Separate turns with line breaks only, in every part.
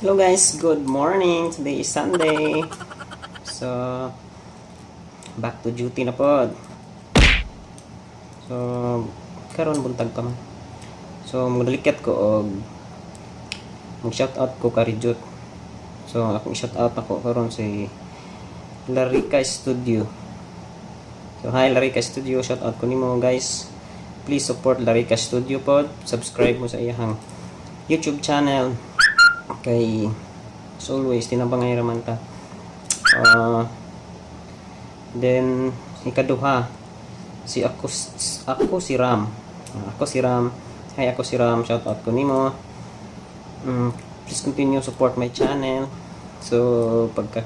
Hello guys, good morning. Today is Sunday. So, back to duty na pod. So, karon buntag pa man. So, magdalikat ko og mag-shoutout ko ka Rijut. So, akong shoutout ako karon si Larika Studio. So, hi Larika Studio, shoutout ko nimo guys. Please support Larika Studio pod. Subscribe mo sa iyang YouTube channel. Kay as always tinabangayraman ta. Then ikaduha ako si Ram. Ako si Ram. Hi, ako si Ram. Shout out ko nimo. Please continue support my channel. So pagka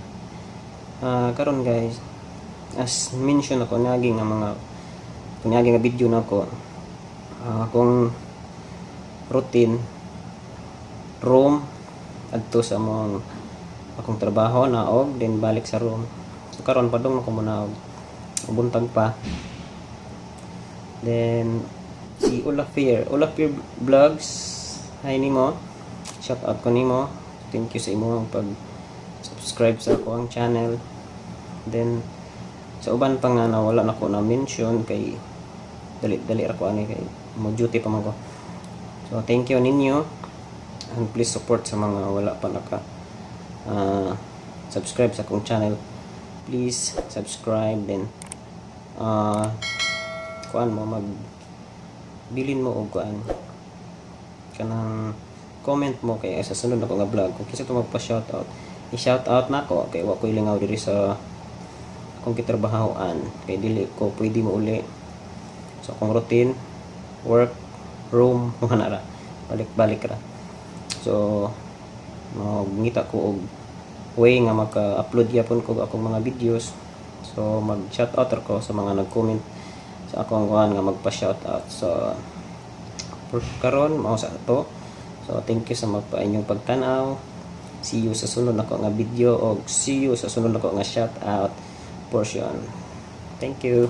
karon guys, as mention ako naging nga video na ako. Akong routine room adto sa akong trabaho na og then balik sa room. So karon padung ako muna og buntag pa. Then si Olafir Vlogs, hi nimo. Shout out ko nimo. Thank you sa imong pag-subscribe sa ako ang channel. Then sa uban pa nga na wala na ko na mention kay dali ra ko ani kay mo duty pa man ko. So thank you ninyo. And please support sa mga wala pa naka subscribe sa akong channel. Please subscribe, then kuan mo bilin mo og kuan kanang comment mo kay sa sunod ako nga vlog kung kinsa to magpa-shoutout, i-shoutout nako kay wa ko ilingaw diri sa akong gitrabahoan kay dili ko pwede mo uli sa akong routine, work, room, mga ra balik-balik ra. So, magngita ko og way nga maka-upload yapon ko akong mga videos. So, mag-shoutout ko sa mga nag-comment sa akong kuan nga magpa-shoutout. So, karon mao sa ato. So, thank you sa inyong pagtanaw. See you sa sunod nako nga video og see you sa sunod nako nga shoutout portion. Thank you.